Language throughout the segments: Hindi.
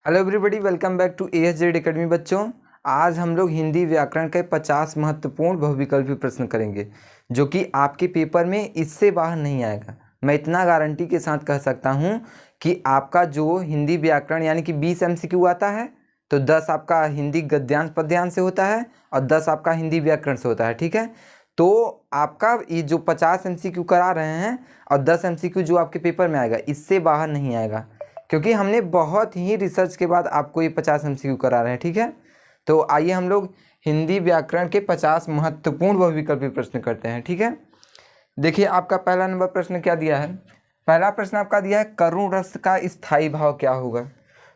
Hello everybody, welcome back to ASZ academy. बच्चों, आज हम लोग हिंदी व्याकरण के 50 महत्वपूर्ण बहुविकल्पी प्रश्न करेंगे जो कि आपके पेपर में इससे बाहर नहीं आएगा। मैं इतना गारंटी के साथ कह सकता हूं कि आपका जो हिंदी व्याकरण यानी कि 20 MCQ आता है तो 10 आपका हिंदी गद्यांश पद्यांश से होता है और 10 आपका हिंदी व्याकरण से होता है। ठीक है, तो आपका ये जो 50 MCQ करा रहे हैं और 10 MCQ जो आपके पेपर में आएगा इससे बाहर नहीं आएगा, क्योंकि हमने बहुत ही रिसर्च के बाद आपको ये 50 MCQ करा रहे हैं। ठीक है, तो आइए हम लोग हिंदी व्याकरण के 50 महत्वपूर्ण बहुविकल्पी प्रश्न करते हैं। ठीक है, देखिए आपका पहला नंबर प्रश्न क्या दिया है। पहला प्रश्न आपका दिया है करुण रस का स्थायी भाव क्या होगा।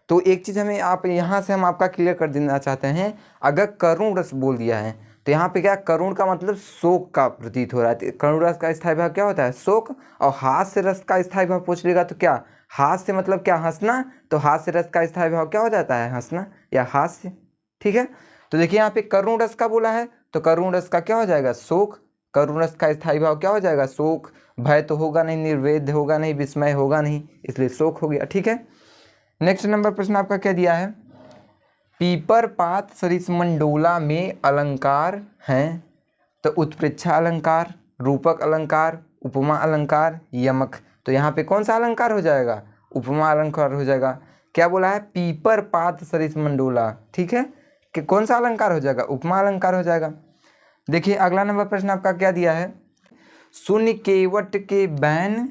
तो एक चीज़ हमें आप यहाँ से हम आपका क्लियर कर देना चाहते हैं, अगर करुण रस बोल दिया है तो यहाँ पे क्या, करुण का मतलब शोक का प्रतीत हो रहा है, तो करुण रस का स्थायी भाव क्या होता है, शोक। और हास्य रस का स्थायी भाव पूछ लेगा तो क्या, हास्य मतलब क्या, हंसना। तो हास्य रस का स्थायी भाव क्या हो जाता है, हंसना या हास्य। ठीक है, तो देखिए यहाँ पे करुण रस का बोला है तो करुण रस का क्या हो जाएगा, शोक। करुण रस का स्थायी भाव क्या हो जाएगा, शोक। भय तो होगा नहीं, निर्वेद होगा नहीं, विस्मय होगा नहीं, इसलिए शोक हो गया। ठीक है, नेक्स्ट नंबर प्रश्न आपका क्या दिया है, पीपर पात सरिस मंडोला में अलंकार हैं। तो उत्प्रेक्षा अलंकार, रूपक अलंकार, उपमा अलंकार, यमक। तो यहाँ पे कौन सा अलंकार हो जाएगा, उपमा अलंकार हो जाएगा। क्या बोला है, पीपर पात सरिस मंडोला। ठीक है, कि कौन सा अलंकार हो जाएगा, उपमा अलंकार हो जाएगा। देखिए अगला नंबर प्रश्न आपका क्या दिया है, शून्य केवट के बैन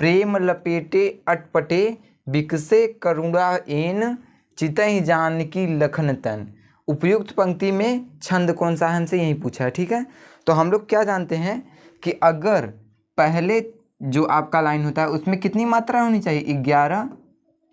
प्रेम लपेटे अटपटे बिकसे करुणा एन चितहि जानकी लखन तन। उपयुक्त पंक्ति में छंद कौन सा है, हमसे यही पूछा है। ठीक है, तो हम लोग क्या जानते हैं कि अगर पहले जो आपका लाइन होता है उसमें कितनी मात्रा होनी चाहिए, 11।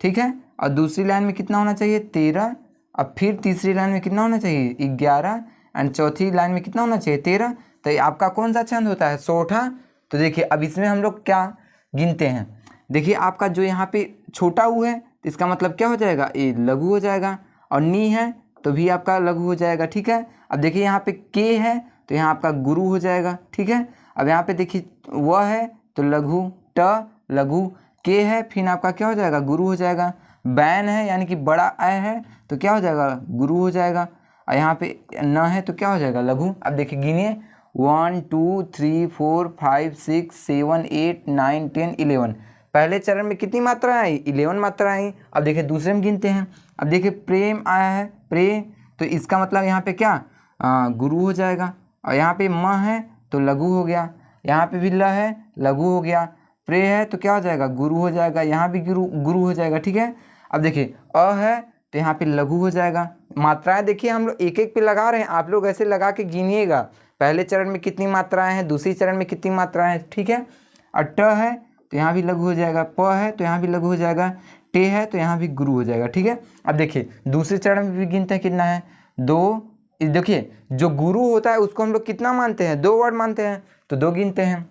ठीक है, और दूसरी लाइन में कितना होना चाहिए, 13। अब फिर तीसरी लाइन में कितना होना चाहिए, 11। एंड चौथी लाइन में कितना होना चाहिए, 13। तो ये आपका कौन सा छंद होता है, सोठा। तो देखिए अब इसमें हम लोग क्या गिनते हैं, देखिए आपका जो यहाँ पे छोटा ऊ है तो इसका मतलब क्या हो जाएगा, ये लघु हो जाएगा। और नी है तो भी आपका लघु हो जाएगा। ठीक है, अब देखिए यहाँ पे के है तो यहाँ आपका गुरु हो जाएगा। ठीक है, अब यहाँ पे देखिए वह है तो लघु, ट लघु, के है फिर आपका क्या हो जाएगा, गुरु हो जाएगा। बैन है यानी कि बड़ा अ है तो क्या हो जाएगा, गुरु हो जाएगा। और यहाँ पे न है तो क्या हो जाएगा, लघु। अब देखिए गिनिए, 1 2 3 4 5 6 7 8 9 10 11। पहले चरण में कितनी मात्रा आई, 11 मात्रा आई। अब देखिए दूसरे में गिनते हैं, अब देखिए प्रेम आया है, प्रे, तो इसका मतलब यहाँ पे क्या, गुरु हो जाएगा। और यहाँ पे म है तो लघु हो गया, यहाँ पे भी ल है लघु हो गया, प्रे है तो क्या हो जाएगा, गुरु हो जाएगा, यहाँ भी गुरु हो जाएगा। ठीक है, अब देखिए अ है तो यहाँ पे लघु हो जाएगा। मात्राएं देखिए हम लोग एक एक पे लगा रहे हैं, आप लोग ऐसे लगा के गिनिएगा, पहले चरण में कितनी मात्राएं हैं, दूसरी चरण में कितनी मात्राएं हैं। ठीक है, और ट है तो यहाँ भी लघु हो जाएगा, प है तो यहाँ भी लघु हो जाएगा, टे है तो यहाँ भी गुरु हो जाएगा। ठीक है, अब देखिए दूसरे चरण में भी गिनते हैं कितना है, 2। देखिए जो गुरु होता है उसको हम लोग कितना मानते हैं, 2 वर्ड मानते हैं, तो 2 गिनते हैं,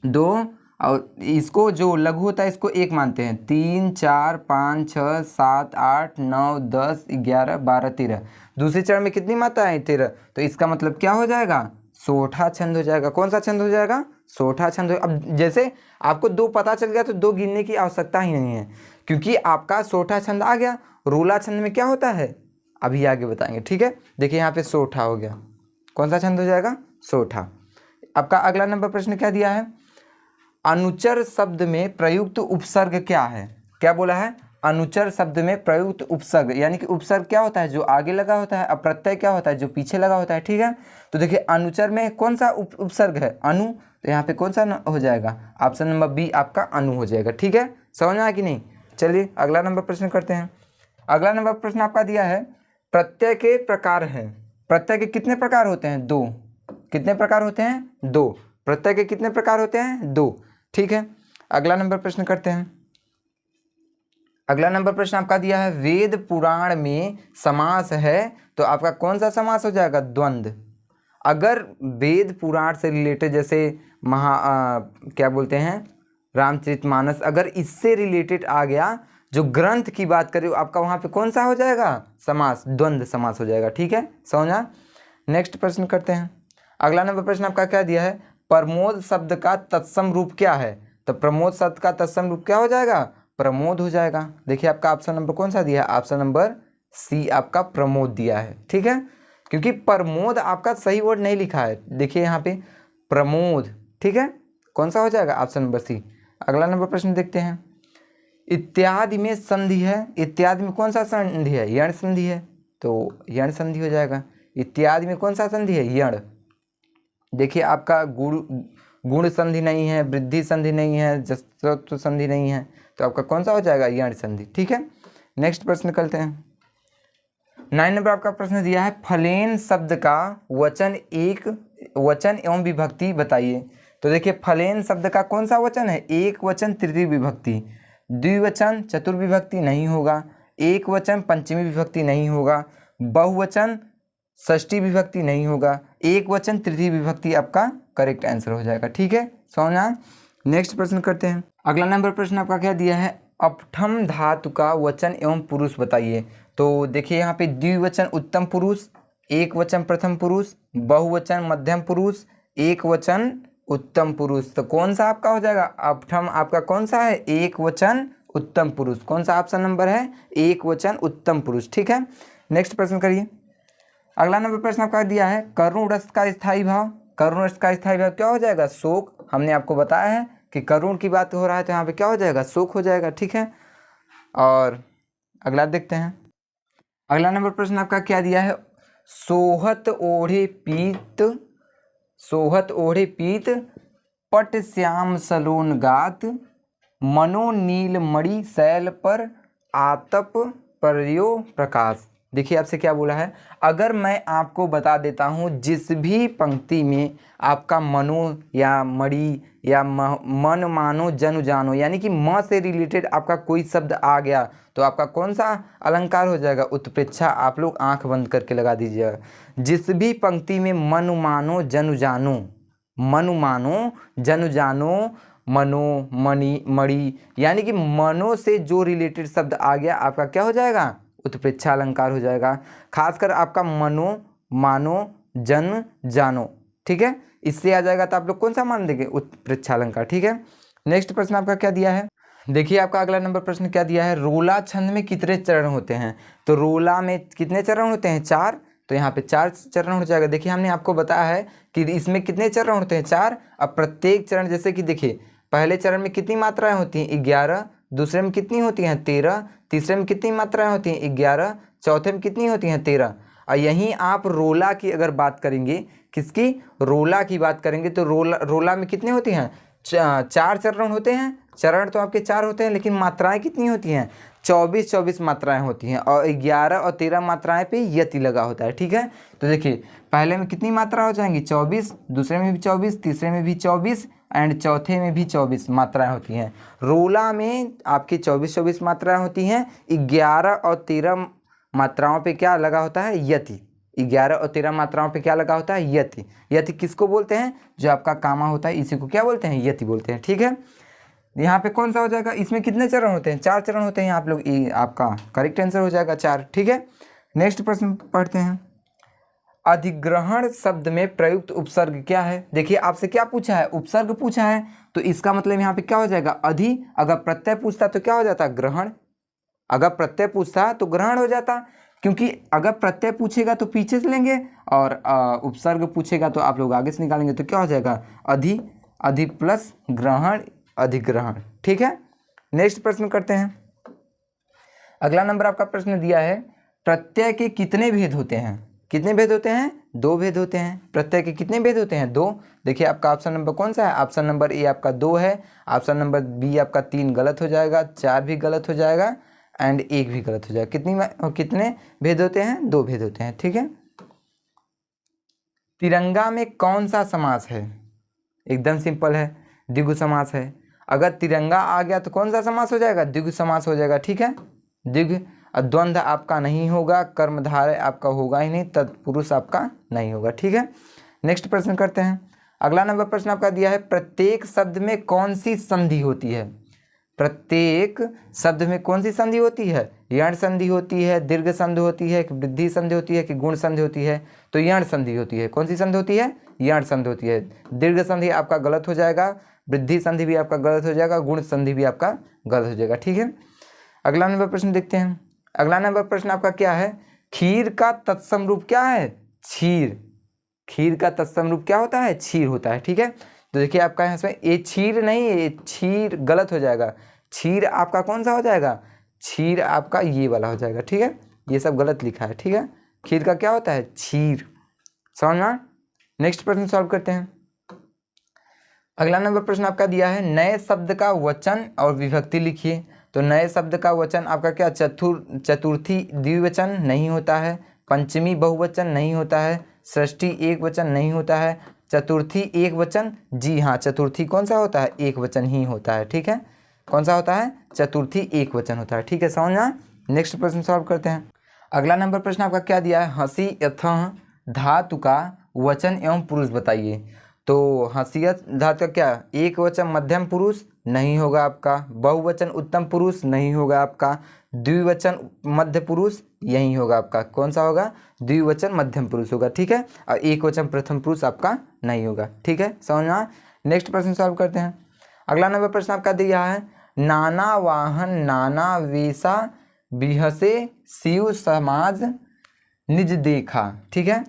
2। और इसको जो लघु होता है इसको 1 मानते हैं, 3 4 5 6 7 8 9 10 11 12 13। दूसरे चरण में कितनी मात्रा है, 13। तो इसका मतलब क्या हो जाएगा, सोठा छंद हो जाएगा। कौन सा छंद हो जाएगा, सोठा छंद हो। अब जैसे आपको 2 पता चल गया तो 2 गिनने की आवश्यकता ही नहीं है, क्योंकि आपका सोठा छंद आ गया। रोला छंद में क्या होता है, अभी आगे बताएंगे। ठीक है, देखिए यहाँ पे सोठा हो गया, कौन सा छंद हो जाएगा, सोठा। आपका अगला नंबर प्रश्न क्या दिया है, अनुचर शब्द में प्रयुक्त उपसर्ग क्या है। क्या बोला है, अनुचर शब्द में प्रयुक्त उपसर्ग, यानी कि उपसर्ग क्या होता है, जो आगे लगा होता है, और प्रत्यय क्या होता है, जो पीछे लगा होता है। ठीक है, तो देखिए अनुचर में कौन सा उपसर्ग है, अनु, तो यहाँ पे कौन सा हो जाएगा, ऑप्शन नंबर बी आपका अनु हो जाएगा। ठीक है, समझ में आया कि नहीं। चलिए अगला नंबर प्रश्न करते हैं। अगला नंबर प्रश्न आपका दिया है, प्रत्यय के प्रकार हैं। प्रत्यय के कितने प्रकार होते हैं, 2। कितने प्रकार होते हैं, 2। प्रत्यय के कितने प्रकार होते हैं, 2। ठीक है, अगला नंबर प्रश्न करते हैं। अगला नंबर प्रश्न आपका दिया है, वेद पुराण में समास है तो आपका कौन सा समास हो जाएगा, द्वंद्व। अगर वेद पुराण से रिलेटेड, जैसे क्या बोलते हैं, रामचरितमानस, अगर इससे रिलेटेड आ गया, जो ग्रंथ की बात करें आपका, वहाँ पे कौन सा हो जाएगा, समास, द्वंद्व समास हो जाएगा। ठीक है, समझा। नेक्स्ट प्रश्न करते हैं। अगला नंबर प्रश्न आपका क्या दिया है, प्रमोद शब्द का तत्सम रूप क्या है। तो प्रमोद शब्द का तत्सम रूप क्या हो जाएगा, प्रमोद हो जाएगा। देखिए आपका ऑप्शन नंबर कौन सा दिया है, ऑप्शन नंबर सी आपका प्रमोद दिया है, ठीक है, क्योंकि प्रमोद आपका सही वर्ड नहीं लिखा है, देखिए यहाँ पे प्रमोद, ठीक है, कौन सा हो जाएगा, ऑप्शन नंबर सी। अगला नंबर प्रश्न देखते हैं। इत्यादि में संधि है, इत्यादि में कौन सा संधि है, यण संधि है, तो यण संधि हो जाएगा। इत्यादि में कौन सा संधि है, यण। देखिए आपका गुण संधि नहीं है, वृद्धि संधि नहीं है, जसत्व संधि नहीं है, तो आपका कौन सा हो जाएगा, यण संधि, ठीक है। नेक्स्ट प्रश्न करते हैं। 9 नंबर आपका प्रश्न दिया है, फलेन शब्द का वचन एवं विभक्ति बताइए। तो देखिए फलेन शब्द का कौन सा वचन है, एक वचन तृतीय विभक्ति, द्विवचन चतुर्विभक्ति नहीं होगा, एक वचन पंचमी विभक्ति नहीं होगा, बहुवचन षष्ठी विभक्ति नहीं होगा, एक वचन तृतीय विभक्ति आपका करेक्ट आंसर हो जाएगा, ठीक है, सोना। नेक्स्ट प्रश्न करते हैं। अगला नंबर प्रश्न आपका क्या दिया है, अपठम धातु का वचन एवं पुरुष बताइए। तो देखिए यहाँ पे द्विवचन उत्तम पुरुष, एक वचन प्रथम पुरुष, बहुवचन मध्यम पुरुष, एक वचन उत्तम पुरुष, तो कौन सा आपका हो जाएगा, अपठम आपका कौन सा है, एक वचन उत्तम पुरुष, कौन सा ऑप्शन नंबर है, एक वचन उत्तम पुरुष, ठीक है। नेक्स्ट प्रश्न करिए। अगला नंबर प्रश्न आपका दिया है, करुण रस का स्थायी भाव, करुण रस का स्थायी भाव क्या हो जाएगा, शोक। हमने आपको बताया है कि करुण की बात हो रहा है तो यहाँ पे क्या हो जाएगा, शोक हो जाएगा, ठीक है। और अगला देखते हैं। अगला नंबर प्रश्न आपका क्या दिया है, सोहत ओढ़े पीत पट श्याम सलोन गात, मनो नील मणि शैल पर आतप पर्यो प्रकाश। देखिए आपसे क्या बोला है, अगर मैं आपको बता देता हूँ जिस भी पंक्ति में आपका मनो या मणि या मन मानो जन जानो यानी कि म से रिलेटेड आपका कोई शब्द आ गया तो आपका कौन सा अलंकार हो जाएगा, उत्प्रेक्षा। आप लोग आंख बंद करके लगा दीजिएगा। जिस भी पंक्ति में मन मानो जन जानो, मन मानो जन जानो, मनो मणि मणि यानी कि मनो से जो रिलेटेड शब्द आ गया आपका क्या हो जाएगा, उत्प्रेक्षा अलंकार हो जाएगा। खासकर आपका मनो मानो जन जानो, ठीक है, इससे आ जाएगा तो आप लोग कौन सा मान देंगे, उत्प्रेक्षा अलंकार, ठीक है। नेक्स्ट प्रश्न आपका क्या दिया है, देखिए आपका अगला नंबर प्रश्न क्या दिया है, रोला छंद में कितने चरण होते हैं। तो रोला में कितने चरण होते हैं, 4, तो यहाँ पे 4 चरण हो जाएगा। देखिए हमने आपको बताया है कि इसमें कितने चरण होते हैं, 4। अब प्रत्येक चरण जैसे कि देखिए पहले चरण में कितनी मात्राएं होती हैं, 11, दूसरे में कितनी होती हैं, 13, तीसरे में कितनी मात्राएं होती हैं, 11, चौथे में कितनी होती हैं, 13। और यहीं आप रोला की अगर बात करेंगे, किसकी, रोला की बात करेंगे तो रोला में कितने होती हैं, 4 चरण होते हैं। चरण तो आपके 4 होते हैं लेकिन मात्राएं कितनी होती हैं, 24 मात्राएं होती हैं और 11 और 13 मात्राएं पे यति लगा होता है, ठीक है। तो देखिए पहले में कितनी मात्रा हो जाएंगी, 24, दूसरे में भी 24, तीसरे में भी 24 एंड चौथे में भी 24 मात्राएं होती हैं। रोला में आपकी 24 मात्राएं होती हैं, 11 और 13 मात्राओं पे क्या लगा होता है, यति। 11 और 13 मात्राओं पे क्या लगा होता है, यति। यति किसको बोलते हैं, जो आपका कामा होता है इसी को क्या बोलते हैं, यति बोलते हैं, ठीक है। यहाँ पे कौन सा हो जाएगा, इसमें कितने चरण होते हैं, 4 चरण होते हैं। आप लोग आपका करेक्ट आंसर हो जाएगा 4, ठीक है। नेक्स्ट प्रश्न पढ़ते हैं। अधिग्रहण शब्द में प्रयुक्त उपसर्ग क्या है। देखिए आपसे क्या पूछा है, उपसर्ग पूछा है, तो इसका मतलब यहाँ पे क्या हो जाएगा, अधि। अगर प्रत्यय पूछता तो क्या हो जाता, ग्रहण। अगर प्रत्यय पूछता तो ग्रहण हो जाता, क्योंकि अगर प्रत्यय पूछेगा तो पीछे से लेंगे और उपसर्ग पूछेगा तो आप लोग आगे से निकालेंगे, तो क्या हो जाएगा, अधि। अधि प्लस ग्रहण, अधिग्रहण, ठीक है। नेक्स्ट प्रश्न करते हैं। अगला नंबर आपका प्रश्न दिया है, प्रत्यय के कितने भेद होते हैं। कितने भेद होते हैं, 2 भेद होते हैं। प्रत्यय के कितने भेद होते हैं, 2। देखिए आपका ऑप्शन नंबर कौन सा है, ऑप्शन नंबर ए आपका 2 है, ऑप्शन नंबर बी आपका 3 गलत हो जाएगा, 4 भी गलत हो जाएगा एंड 1 भी गलत हो जाएगा। कितने भेद होते हैं, 2 भेद होते हैं, ठीक है। तिरंगा में कौन सा समास है, एकदम सिंपल है, द्विगु समास है। अगर तिरंगा आ गया तो कौन सा समास हो जाएगा, द्विगु समास हो जाएगा, ठीक है, द्विगु। द्वंद्व आपका नहीं होगा, कर्मधारय आपका होगा ही नहीं, तत्पुरुष आपका नहीं होगा, ठीक है। नेक्स्ट प्रश्न करते हैं। अगला नंबर प्रश्न आपका दिया है, प्रत्येक शब्द में कौन सी संधि होती है। प्रत्येक शब्द में कौन सी संधि होती है, यण संधि होती है, दीर्घ संधि होती है, वृद्धि संधि होती है कि गुण संधि होती है। तो यण संधि होती है। कौन सी संधि होती है, यण संधि होती है। दीर्घ संधि आपका गलत हो जाएगा, वृद्धि संधि भी आपका गलत हो जाएगा, गुण संधि भी आपका गलत हो जाएगा। ठीक है, अगला नंबर प्रश्न देखते हैं। अगला नंबर प्रश्न आपका क्या है, खीर का तत्सम रूप क्या है, क्षीर। खीर का तत्सम रूप क्या होता है, क्षीर होता है। ठीक है, तो देखिए आपका यहाँ से ये क्षीर नहीं है, ये क्षीर गलत हो जाएगा। क्षीर आपका कौन सा हो जाएगा, क्षीर आपका ये वाला हो जाएगा। ठीक है, ये सब गलत लिखा है। ठीक है, खीर का क्या होता है, क्षीर। समझ में। नेक्स्ट प्रश्न सॉल्व करते हैं। अगला नंबर प्रश्न आपका दिया है, नए शब्द का वचन और विभक्ति लिखिए। तो नए शब्द का वचन आपका क्या, चतुर्थी द्विवचन नहीं होता है, पंचमी बहुवचन नहीं होता है, षष्ठी एक वचन नहीं होता है, चतुर्थी एक वचन, जी हाँ चतुर्थी कौन सा होता है, एक वचन ही होता है। ठीक है, कौन सा होता है, चतुर्थी एक वचन होता है। ठीक है, समझना। नेक्स्ट प्रश्न सॉल्व करते हैं। अगला नंबर प्रश्न आपका क्या दिया है, हंसी यथः धातु का वचन एवं पुरुष बताइए। तो हंसियत धातु का क्या, एक वचन मध्यम पुरुष नहीं होगा आपका, बहुवचन उत्तम पुरुष नहीं होगा आपका, द्विवचन मध्य पुरुष यही होगा आपका, कौन सा होगा, द्विवचन मध्यम पुरुष होगा। ठीक है, और एक वचन प्रथम पुरुष आपका नहीं होगा। ठीक है, समझना। नेक्स्ट प्रश्न सॉल्व करते हैं। अगला नंबर प्रश्न आपका दिया है, नाना वाहन नाना वेशा बिहसे शिव समाज निज देखा। ठीक है,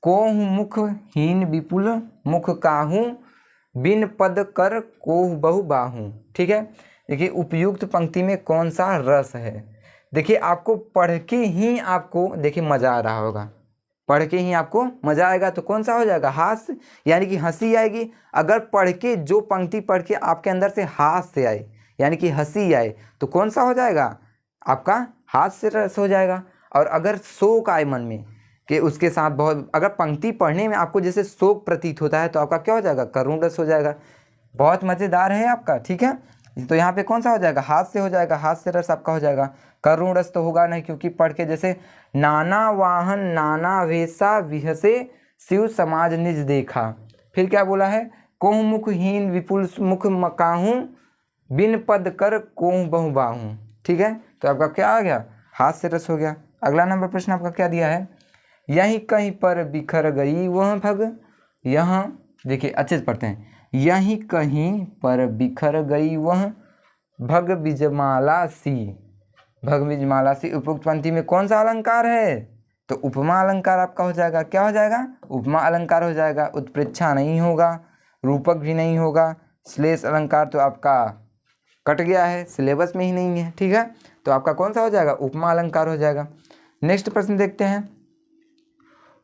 कोहु मुख हीन विपुल मुख काहू बिन पद कर कोहु बहु बाहू। ठीक है, देखिए उपयुक्त पंक्ति में कौन सा रस है। देखिए आपको पढ़ के ही आपको देखिए मज़ा आ रहा होगा, पढ़ के ही आपको मज़ा आएगा तो कौन सा हो जाएगा, हास्य, यानी कि हंसी आएगी। अगर पढ़ के जो पंक्ति पढ़ के आपके अंदर से हास्य आए यानी कि हंसी आए तो कौन सा हो जाएगा, आपका हास्य रस हो जाएगा। और अगर शोक आए मन में कि उसके साथ बहुत, अगर पंक्ति पढ़ने में आपको जैसे शोक प्रतीत होता है तो आपका क्या हो जाएगा, करुण रस हो जाएगा। बहुत मज़ेदार है आपका। ठीक है, तो यहाँ पे कौन सा हो जाएगा, हास्य हो जाएगा, हास्य रस आपका हो जाएगा। करुण रस तो होगा नहीं, क्योंकि पढ़ के जैसे नाना वाहन नाना वेशा विहसे शिव समाज निज देखा, फिर क्या बोला है, कोहु मुख हीन विपुल मुख मकाहू बिन पद कर कोहु बहु बाहू। ठीक है, तो आपका क्या आ गया, हास्य रस हो गया। अगला नंबर प्रश्न आपका क्या दिया है, यहीं कहीं पर बिखर गई वह भग, यहाँ देखिए अच्छे से पढ़ते हैं, यहीं कहीं पर बिखर गई वह भग बिजमाला सी। भग बिजमाला सी उपयुक्त पंक्ति में कौन सा अलंकार है, तो उपमा अलंकार आपका हो जाएगा। क्या हो जाएगा, उपमा अलंकार हो जाएगा। उत्प्रेक्षा नहीं होगा, रूपक भी नहीं होगा, श्लेष अलंकार तो आपका कट गया है, सिलेबस में ही नहीं है। ठीक है, तो आपका कौन सा हो जाएगा, उपमा अलंकार हो जाएगा। नेक्स्ट प्रश्न देखते हैं,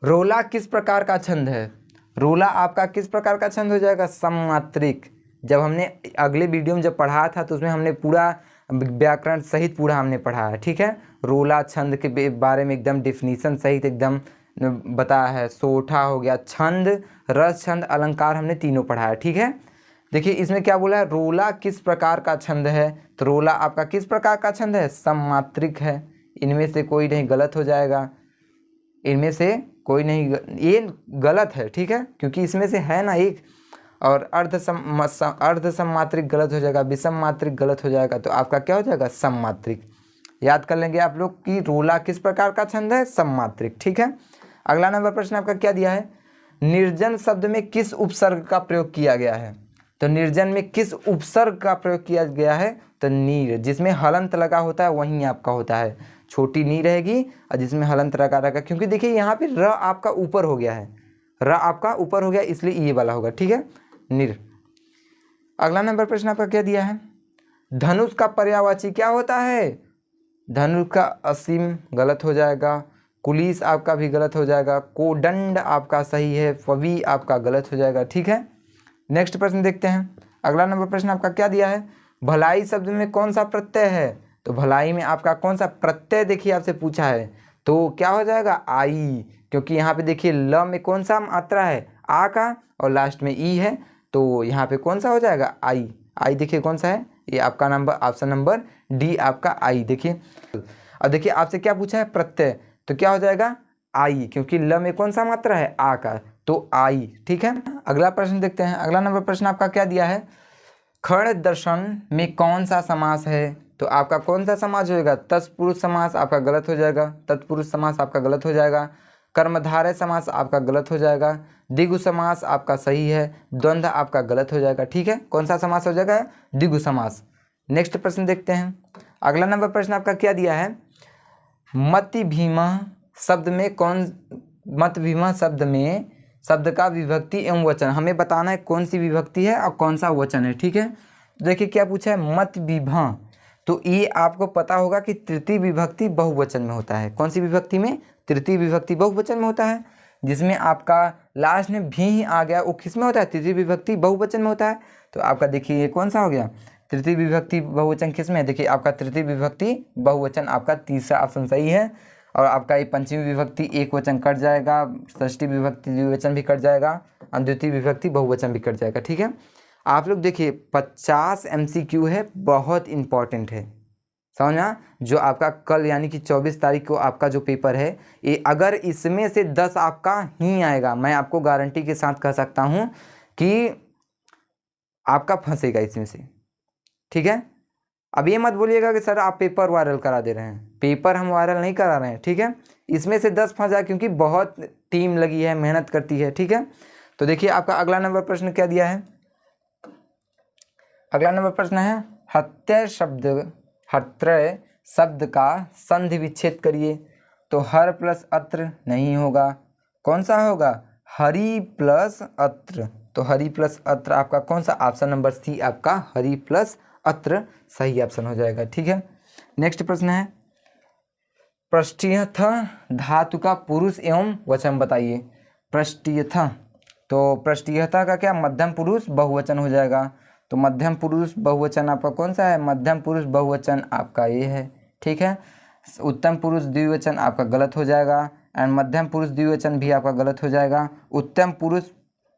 रोला किस प्रकार का छंद है। रोला आपका किस प्रकार का छंद हो जाएगा, सममात्रिक। जब हमने अगले वीडियो में जब पढ़ा था तो उसमें हमने पूरा व्याकरण सहित पूरा हमने पढ़ा है। ठीक है, रोला छंद के बारे में एकदम डिफिनीशन सहित एकदम बताया है। सोठा हो गया, छंद, रस छंद, अलंकार हमने तीनों पढ़ा है। ठीक है, देखिए इसमें क्या बोला है, रोला किस प्रकार का छंद है। तो रोला आपका किस प्रकार का छंद है, सममात्रिक है। इनमें से कोई नहीं गलत हो जाएगा, इनमें से कोई नहीं, ये गलत है। ठीक है, क्योंकि इसमें से है ना एक, और अर्ध सममात्रिक गलत हो जाएगा, विषम मात्रिक गलत हो जाएगा, तो आपका क्या हो जाएगा, सममात्रिक। याद कर लेंगे आप लोग कि रोला किस प्रकार का छंद है, सममात्रिक। ठीक है, अगला नंबर प्रश्न आपका क्या दिया है, निर्जन शब्द में किस उपसर्ग का प्रयोग किया गया है। तो निर्जन में किस उपसर्ग का प्रयोग किया गया है, तो नीर, जिसमें हलंत लगा होता है वहीं आपका होता है, छोटी नी रहेगी और जिसमें हलंत लगा रहेगा। क्योंकि देखिए यहाँ पे र आपका ऊपर हो गया है, र आपका ऊपर हो गया, इसलिए ये वाला होगा। ठीक है, निर। अगला नंबर प्रश्न आपका क्या दिया है, धनुष का पर्यायवाची क्या होता है। धनुष का असीम गलत हो जाएगा, कुलीस आपका भी गलत हो जाएगा, कोदंड आपका सही है, फवी आपका गलत हो जाएगा। ठीक है, नेक्स्ट प्रश्न देखते हैं। अगला नंबर प्रश्न आपका क्या दिया है, भलाई शब्द में कौन सा प्रत्यय है। तो भलाई में आपका कौन सा प्रत्यय देखिए आपसे पूछा है, तो क्या हो जाएगा, आई। क्योंकि यहाँ पे देखिए ल में कौन सा मात्रा है, आ का, और लास्ट में ई है, तो यहाँ पे कौन सा हो जाएगा, आई। आई देखिए कौन सा है, ये आपका नंबर ऑप्शन नंबर डी आपका आई। देखिए अब देखिए आपसे क्या पूछा है, प्रत्यय, तो क्या हो जाएगा, आई, क्योंकि ल में कौन सा मात्रा है, आ का, तो आई। ठीक है, अगला प्रश्न देखते हैं। अगला नंबर प्रश्न आपका क्या दिया है, खड़ दर्शन में कौन सा समास है। तो आपका कौन सा समास होगा, तत्पुरुष समास आपका गलत हो जाएगा, तत्पुरुष समास आपका गलत हो जाएगा। कर्मधारय समास आपका गलत हो जाएगा, द्विगु समास आपका सही है, द्वंद्व आपका गलत हो जाएगा। ठीक है, कौन सा समास हो जाएगा? द्विगु समास। नेक्स्ट प्रश्न देखते हैं। अगला नंबर प्रश्न आपका क्या दिया है? मति भीमा शब्द में मत भीमा शब्द में शब्द का विभक्ति एवं वचन हमें बताना है कौन सी विभक्ति है और कौन सा वचन है। ठीक है, तो देखिए क्या पूछा है, मत विभा, तो ये आपको पता होगा कि तृतीय विभक्ति बहुवचन में होता है। कौन सी विभक्ति में? तृतीय विभक्ति बहुवचन में होता है, जिसमें आपका लास्ट में भी ही आ गया, वो किस में होता है? तृतीय विभक्ति बहुवचन में होता है। तो आपका देखिए ये कौन सा हो गया? तृतीय विभक्ति बहुवचन किस में है? देखिए आपका तृतीय विभक्ति बहुवचन आपका तीसरा ऑप्शन सही है। और आपका ये पंचमी विभक्ति एक वचन कट जाएगा, षष्ठी विभक्ति द्विवचन भी कट जाएगा और द्वितीय विभक्ति बहुवचन भी कट जाएगा। ठीक है, आप लोग देखिए 50 MCQ है, बहुत इंपॉर्टेंट है, समझना। जो आपका कल यानी कि 24 तारीख को आपका जो पेपर है, ये अगर इसमें से 10 आपका ही आएगा, मैं आपको गारंटी के साथ कह सकता हूँ कि आपका फंसेगा इसमें से। ठीक है, अब ये मत बोलिएगा कि सर आप पेपर वायरल करा दे रहे हैं, पेपर हम वायरल नहीं करा रहे हैं। ठीक है, इसमें से 10 फंस जाए, क्योंकि बहुत टीम लगी है, मेहनत करती है। ठीक है, तो देखिए आपका अगला नंबर प्रश्न क्या दिया है? अगला नंबर प्रश्न है हत्या शब्द का संधि विच्छेद करिए। तो हर प्लस अत्र नहीं होगा, कौन सा होगा? हरि प्लस अत्र। तो हरि प्लस अत्र आपका कौन सा? ऑप्शन नंबर सी आपका हरि प्लस अत्र सही ऑप्शन हो जाएगा। ठीक है, नेक्स्ट प्रश्न है पृष्ठीयथ धातु का पुरुष एवं वचन बताइए। पृष्ठीयथ, तो पृष्ठीयथा का क्या? मध्यम पुरुष बहुवचन हो जाएगा। तो मध्यम पुरुष बहुवचन आपका कौन सा है? मध्यम पुरुष बहुवचन आपका ये है। ठीक है, उत्तम पुरुष द्विवचन आपका गलत हो जाएगा, एंड मध्यम पुरुष द्विवचन भी आपका गलत हो जाएगा, उत्तम पुरुष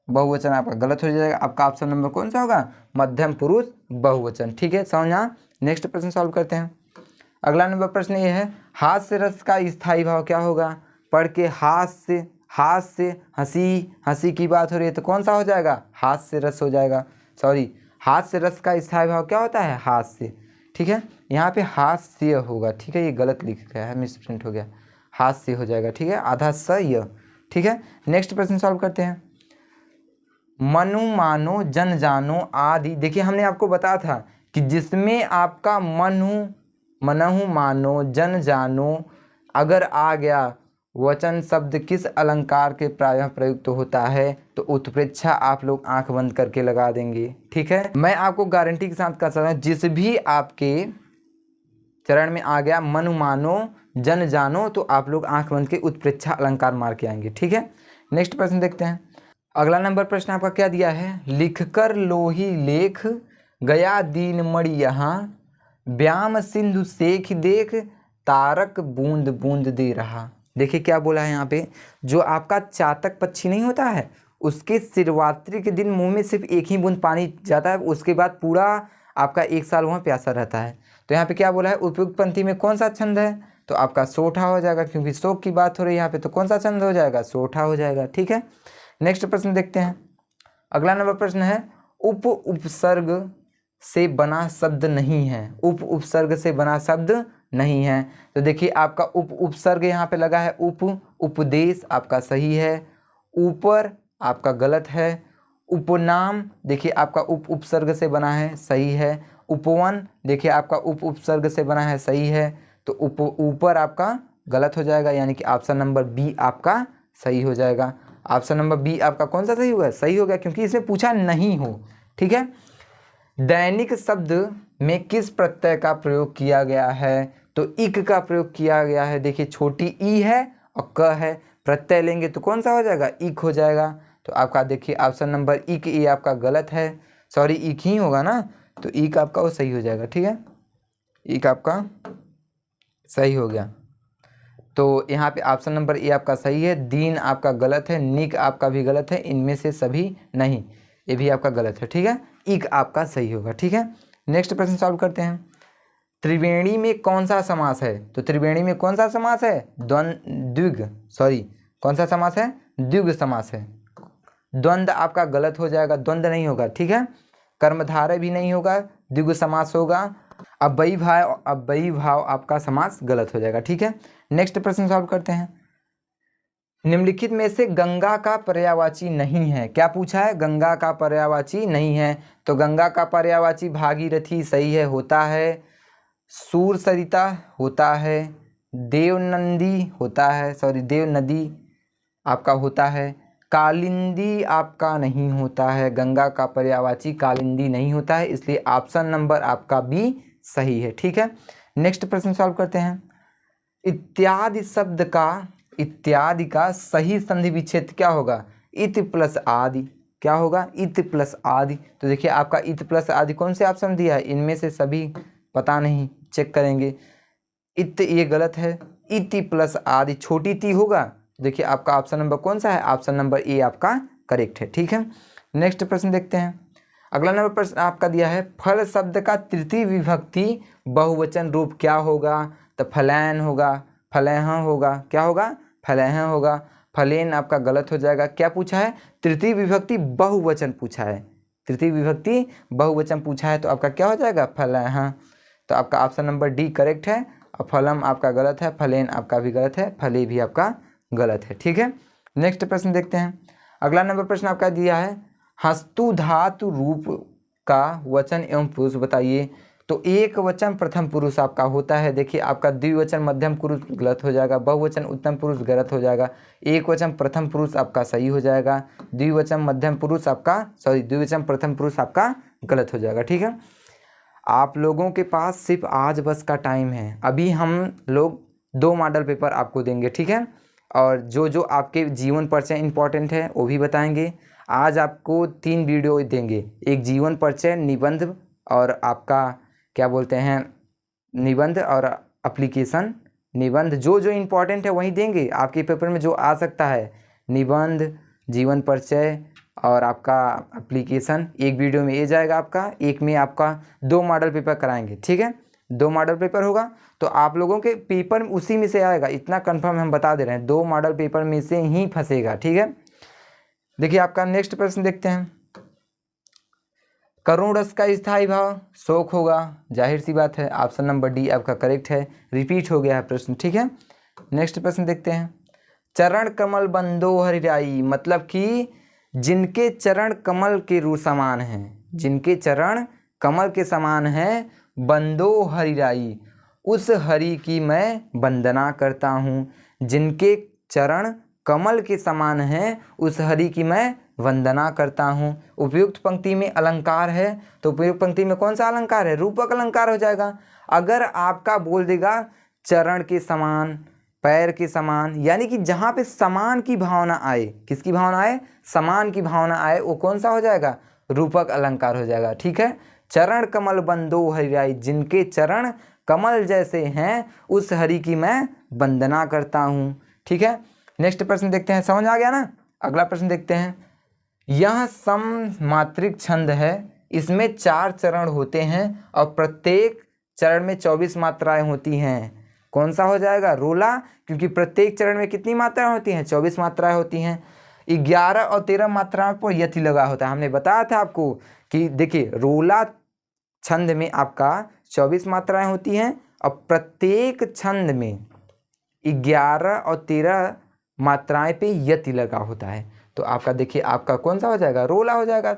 बहुवचन आपका गलत हो जाएगा। आपका ऑप्शन नंबर कौन सा होगा? मध्यम पुरुष बहुवचन। ठीक है, समझना। नेक्स्ट प्रश्न सॉल्व करते हैं। अगला नंबर प्रश्न ये है हास्य रस का स्थायी भाव क्या होगा? पढ़ के हास्य हंसी, हंसी की बात हो रही है तो कौन सा हो जाएगा? हास्य रस हो जाएगा। सॉरी, हास्य रस का स्थायी भाव क्या होता है? हास्य। ठीक है, यहाँ पे हास्य होगा। ठीक है, ये गलत लिख गया है, मिसप्रिंट हो गया, हास्य हो जाएगा। ठीक है, आधा स य। ठीक है, नेक्स्ट प्रश्न सॉल्व करते हैं। मनु मानो जन जानो आदि, देखिए हमने आपको बताया था कि जिसमें आपका मनहु मानो जन जानो अगर आ गया वचन शब्द किस अलंकार के प्रायः प्रयुक्त होता है, तो उत्प्रेक्षा आप लोग आंख बंद करके लगा देंगे। ठीक है, मैं आपको गारंटी के साथ कह सकता हूँ जिस भी आपके चरण में आ गया मनु मानो जन जानो, तो आप लोग आंख बंद के उत्प्रेक्षा अलंकार मार के आएंगे। ठीक है, नेक्स्ट प्रश्न देखते हैं। अगला नंबर प्रश्न आपका क्या दिया है? लिखकर लोही लेख गया दीन मणि यहाँ, व्याम सिंधु सेख देख तारक बूंद बूंद दे रहा। देखिए क्या बोला है यहाँ पे, जो आपका चातक पक्षी नहीं होता है, उसके शिवरात्रि के दिन मुंह में सिर्फ एक ही बूंद पानी जाता है, उसके बाद पूरा आपका 1 साल वहाँ प्यासा रहता है। तो यहाँ पे क्या बोला है? उपयुक्त पंक्ति में कौन सा छंद है? तो आपका सोठा हो जाएगा, क्योंकि शोक की बात हो रही है यहाँ पे, तो कौन सा छंद हो जाएगा? सोठा हो जाएगा। ठीक है, नेक्स्ट प्रश्न देखते हैं। अगला नंबर प्रश्न है उपसर्ग से बना शब्द नहीं है। उपसर्ग से बना शब्द नहीं है, तो देखिए आपका उपसर्ग यहाँ पे लगा है, उपदेश आपका सही है, ऊपर आपका गलत है, उपनाम देखिए आपका उपसर्ग से बना है, सही है, उपवन देखिए आपका उपसर्ग से बना है, सही है, तो ऊपर आपका गलत हो जाएगा, यानी कि ऑप्शन नंबर बी आपका सही हो जाएगा। ऑप्शन नंबर बी आपका कौन सा सही होगा? सही हो गया, क्योंकि इसमें पूछा नहीं हो। ठीक है, दैनिक शब्द में किस प्रत्यय का प्रयोग किया गया है? तो इक का प्रयोग किया गया है। देखिए छोटी ई है और क है, प्रत्यय लेंगे तो कौन सा हो जाएगा? इक हो जाएगा। तो आपका देखिए ऑप्शन नंबर इक ये आपका गलत है, सॉरी इक ही होगा ना, तो इक आपका वो सही हो जाएगा। ठीक है, इक आपका सही हो गया। तो यहाँ पे ऑप्शन नंबर ए आपका सही है, दीन आपका गलत है, निक आपका भी गलत है, इनमें से सभी नहीं, ये भी आपका गलत है। ठीक है, इक आपका सही होगा। ठीक है, नेक्स्ट प्रश्न सॉल्व करते हैं। त्रिवेणी में कौन सा समास है? तो त्रिवेणी में कौन सा समास है? कौन सा समास है? द्विग समास है। द्वंद्व आपका गलत हो जाएगा, द्वंद्व नहीं होगा। ठीक है, कर्मधारय भी नहीं होगा, द्विग समास होगा। अव्ययी भाव आपका समास गलत हो जाएगा। ठीक है, नेक्स्ट प्रश्न सॉल्व करते हैं। निम्नलिखित में से गंगा का पर्यायवाची नहीं है। क्या पूछा है? गंगा का पर्यायवाची नहीं है। तो गंगा का पर्यायवाची भागीरथी सही है, होता है। सूरसरिता होता है। देवनंदी होता है, सॉरी देवनदी आपका होता है। कालिंदी आपका नहीं होता है। गंगा का पर्यायवाची कालिंदी नहीं होता है, इसलिए ऑप्शन नंबर आपका बी सही है। ठीक है, नेक्स्ट प्रश्न सॉल्व करते हैं। इत्यादि शब्द का, इत्यादि का सही संधि विच्छेद क्या होगा? इत प्लस आदि। क्या होगा? इत प्लस आदि। तो देखिए आपका इत प्लस आदि कौन से ऑप्शन दिया है? इनमें से सभी पता नहीं, चेक करेंगे। इत ये गलत है, इति प्लस आदि छोटी ती होगा। देखिए आपका ऑप्शन नंबर कौन सा है? ऑप्शन नंबर ए आपका करेक्ट है। ठीक है, नेक्स्ट प्रश्न देखते हैं। अगला नंबर प्रश्न आपका दिया है, फल शब्द का तृतीय विभक्ति बहुवचन रूप क्या होगा? तो फलैन होगा, फलेह होगा। क्या होगा? फलेह होगा। फलेन आपका गलत हो जाएगा। क्या पूछा है? तृतीय विभक्ति बहुवचन पूछा है। तृतीय विभक्ति बहुवचन पूछा है, तो आपका क्या हो जाएगा? फलेह। तो आपका ऑप्शन नंबर डी करेक्ट है। और फलम आपका गलत है, फलेन आपका भी गलत है, फले भी आपका गलत है। ठीक है, नेक्स्ट प्रश्न देखते हैं। अगला नंबर प्रश्न आपका दिया है, हस्तु धातु रूप का वचन एवं पुरुष बताइए। तो एक वचन प्रथम पुरुष आपका होता है। देखिए आपका द्विवचन मध्यम पुरुष गलत हो जाएगा, बहुवचन उत्तम पुरुष गलत हो जाएगा, एक वचन प्रथम पुरुष आपका सही हो जाएगा, द्विवचन मध्यम पुरुष आपका, सॉरी द्विवचन प्रथम पुरुष आपका गलत हो जाएगा। ठीक है, आप लोगों के पास सिर्फ आज बस का टाइम है। अभी हम लोग 2 मॉडल पेपर आपको देंगे। ठीक है, और जो जो आपके जीवन परिचय इंपॉर्टेंट है वो भी बताएंगे। आज आपको 3 वीडियो देंगे, एक जीवन परिचय, निबंध और आपका क्या बोलते हैं, निबंध और एप्लीकेशन। निबंध जो जो इम्पोर्टेंट है वही देंगे, आपके पेपर में जो आ सकता है, निबंध, जीवन परिचय और आपका एप्लीकेशन एक वीडियो में ये जाएगा आपका। एक में आपका 2 मॉडल पेपर कराएंगे। ठीक है, 2 मॉडल पेपर होगा, तो आप लोगों के पेपर उसी में से आएगा, इतना कंफर्म हम बता दे रहे हैं। 2 मॉडल पेपर में से ही फंसेगा। ठीक है, देखिए आपका नेक्स्ट प्रश्न देखते हैं। करुण रस का स्थायी भाव शोक होगा, जाहिर सी बात है, ऑप्शन नंबर डी आपका करेक्ट है। रिपीट हो गया है प्रश्न। ठीक है, नेक्स्ट प्रश्न देखते हैं। चरण कमल बंदो हरिराई, मतलब कि जिनके चरण कमल के रू समान हैं, जिनके चरण कमल के समान हैं, बंदो हरिराई, उस हरि की मैं वंदना करता हूँ। जिनके चरण कमल के समान हैं, उस हरि की मैं वंदना करता हूँ। उपयुक्त पंक्ति में अलंकार है, तो उपयुक्त पंक्ति में कौन सा अलंकार है? रूपक अलंकार हो जाएगा। अगर आपका बोल देगा चरण के समान, पैर के समान, यानी कि जहाँ पे समान की भावना आए, किसकी भावना आए? समान की भावना आए, वो कौन सा हो जाएगा? रूपक अलंकार हो जाएगा। ठीक है, चरण कमल बंदो हरिराई, जिनके चरण कमल जैसे हैं, उस हरि की मैं वंदना करता हूँ। ठीक है, नेक्स्ट प्रश्न देखते हैं। समझ आ गया ना? अगला प्रश्न देखते हैं। यह सममात्रिक छंद है, इसमें 4 चरण होते हैं और प्रत्येक चरण में 24 मात्राएं होती हैं। कौन सा हो जाएगा? रोला, क्योंकि प्रत्येक चरण में कितनी मात्राएं होती हैं? 24 मात्राएं होती हैं। 11 और 13 मात्राओं पर यति लगा होता है। हमने बताया था आपको कि देखिए रोला छंद में आपका 24 मात्राएं होती हैं और प्रत्येक छंद में 11 और 13 मात्राएं पे यति लगा होता है। तो आपका देखिए आपका कौन सा हो जाएगा? रोला हो जाएगा।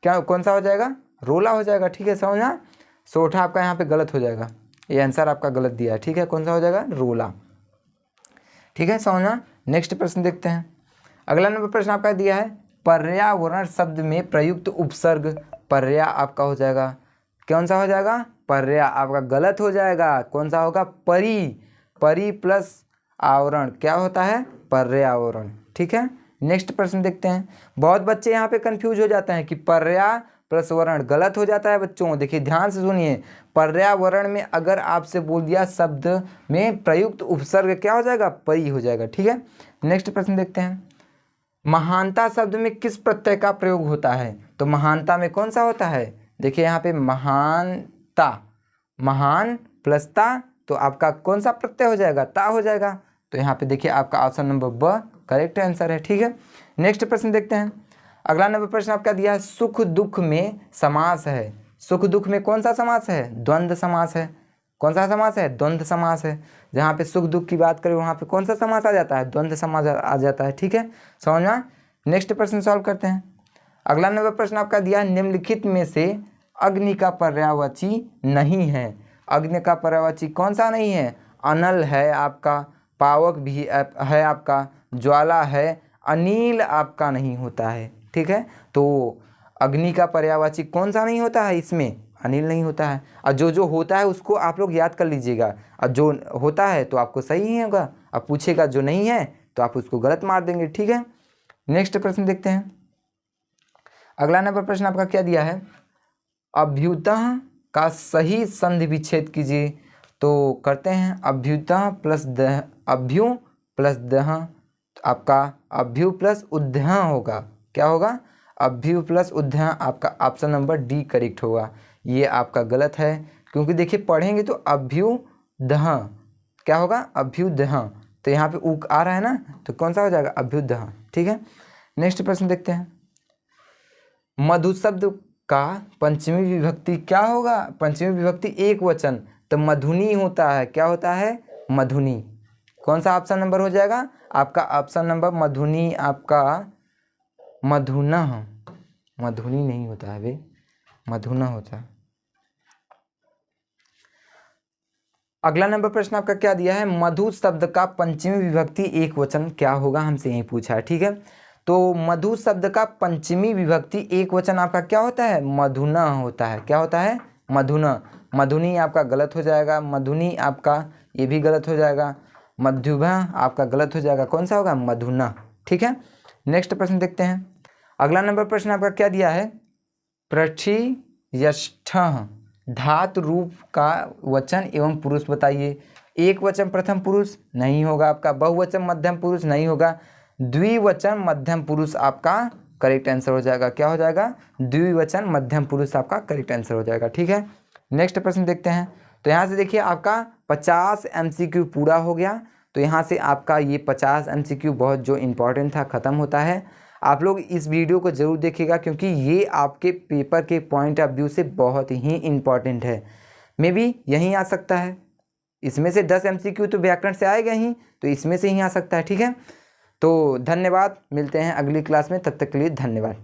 क्या कौन सा हो जाएगा? रोला हो जाएगा। ठीक है, समझना। सोठा आपका यहाँ पे गलत हो जाएगा, ये आंसर आपका गलत दिया है। ठीक है, कौन सा हो जाएगा? रोला। ठीक है, समझना। नेक्स्ट प्रश्न देखते हैं। अगला नंबर प्रश्न आपका दिया है, पर्यावरण शब्द में प्रयुक्त उपसर्ग। पर्या आपका हो जाएगा, कौन सा हो जाएगा? पर्या आपका गलत हो जाएगा। कौन सा होगा? परी। परी प्लस आवरण क्या होता है? पर्यावरण। ठीक है, नेक्स्ट प्रश्न देखते हैं। बहुत बच्चे यहाँ पे कंफ्यूज हो जाते हैं कि पर्या प्लस वर्ण, गलत हो जाता है बच्चों। देखिए ध्यान से सुनिए, पर्यावरण में अगर आपसे बोल दिया शब्द में प्रयुक्त उपसर्ग क्या हो जाएगा? परी हो जाएगा। ठीक है, नेक्स्ट प्रश्न देखते हैं। महानता शब्द में किस प्रत्यय का प्रयोग होता है? तो महानता में कौन सा होता है? देखिए यहाँ पे महानता, महान प्लस ता, तो आपका कौन सा प्रत्यय हो जाएगा? ता हो जाएगा। तो यहाँ पे देखिए आपका ऑप्शन नंबर ब करेक्ट आंसर है। ठीक है, नेक्स्ट प्रश्न देखते हैं। अगला नंबर प्रश्न आपका दिया है, सुख दुख में समास है। सुख दुख में कौन सा समास है? द्वंद्व समास है। कौन सा समास है? द्वंद्व समास है। जहाँ पे सुख दुख की बात करें वहाँ पे कौन सा समास आ जाता है? द्वंद्व समास आ जाता है। ठीक है, समझना। नेक्स्ट प्रश्न सॉल्व करते हैं। अगला नंबर प्रश्न आपका दिया है, निम्नलिखित में से अग्नि का पर्यायवाची नहीं है। अग्नि का पर्यायवाची कौन सा नहीं है? अनल है आपका, पावक भी है आपका, ज्वाला है, अनिल आपका नहीं होता है। ठीक है, तो अग्नि का पर्यायवाची कौन सा नहीं होता है? इसमें अनिल नहीं होता है। और जो होता है उसको आप लोग याद कर लीजिएगा, और जो होता है तो आपको सही ही होगा, अब पूछेगा जो नहीं है तो आप उसको गलत मार देंगे। ठीक है, नेक्स्ट प्रश्न देखते हैं। अगला नंबर प्रश्न आपका क्या दिया है? अभ्युतः का सही संधि विच्छेद कीजिए। तो करते हैं, अभ्युतः प्लस दह, अभ्यु प्लस दह, आपका अभ्यु प्लस उद्यः होगा। क्या होगा? अभ्यु प्लस उद्यः। आपका ऑप्शन नंबर डी करेक्ट होगा। ये आपका गलत है, क्योंकि देखिए पढ़ेंगे तो अभ्युदह क्या होगा? अभ्युदह, तो यहाँ पे ऊक आ रहा है ना, तो कौन सा हो जाएगा? अभ्युदह। ठीक है, नेक्स्ट प्रश्न देखते हैं। मधु शब्द का पंचमी विभक्ति क्या होगा? पंचमी विभक्ति एक वचन, तो मधुनी होता है। क्या होता है? मधुनी। कौन सा ऑप्शन नंबर हो जाएगा? आपका ऑप्शन नंबर मधुनी, आपका मधुना, मधुनी नहीं होता है बे, मधुना होता है। अगला नंबर प्रश्न आपका क्या दिया है? मधु शब्द का पंचमी विभक्ति एक वचन क्या होगा? हमसे यही पूछा है। ठीक है, तो मधु शब्द का पंचमी विभक्ति एक वचन आपका क्या होता है? मधुना होता है। क्या होता है? मधुना। मधुनी आपका गलत हो जाएगा, मधुनी आपका ये भी गलत हो जाएगा, मध्युभा आपका गलत हो जाएगा। कौन सा होगा? मधुना। ठीक है, नेक्स्ट प्रश्न देखते हैं। अगला नंबर प्रश्न आपका क्या दिया है? प्रथियष्ठः धातु रूप का वचन एवं पुरुष बताइए। एक वचन प्रथम पुरुष नहीं होगा आपका, बहुवचन मध्यम पुरुष नहीं होगा, द्विवचन मध्यम पुरुष आपका करेक्ट आंसर हो जाएगा। क्या हो जाएगा? द्विवचन मध्यम पुरुष आपका करेक्ट आंसर हो जाएगा। ठीक है, नेक्स्ट प्रश्न देखते हैं। तो यहाँ से देखिए आपका 50 MCQ पूरा हो गया। तो यहाँ से आपका ये 50 MCQ बहुत जो इम्पोर्टेंट था ख़त्म होता है। आप लोग इस वीडियो को ज़रूर देखिएगा, क्योंकि ये आपके पेपर के पॉइंट ऑफ व्यू से बहुत ही इम्पॉर्टेंट है। मे बी यहीं आ सकता है, इसमें से 10 MCQ तो व्याकरण से आएगा ही, तो इसमें से ही आ सकता है। ठीक है, तो धन्यवाद, मिलते हैं अगली क्लास में, तब तक के लिए धन्यवाद।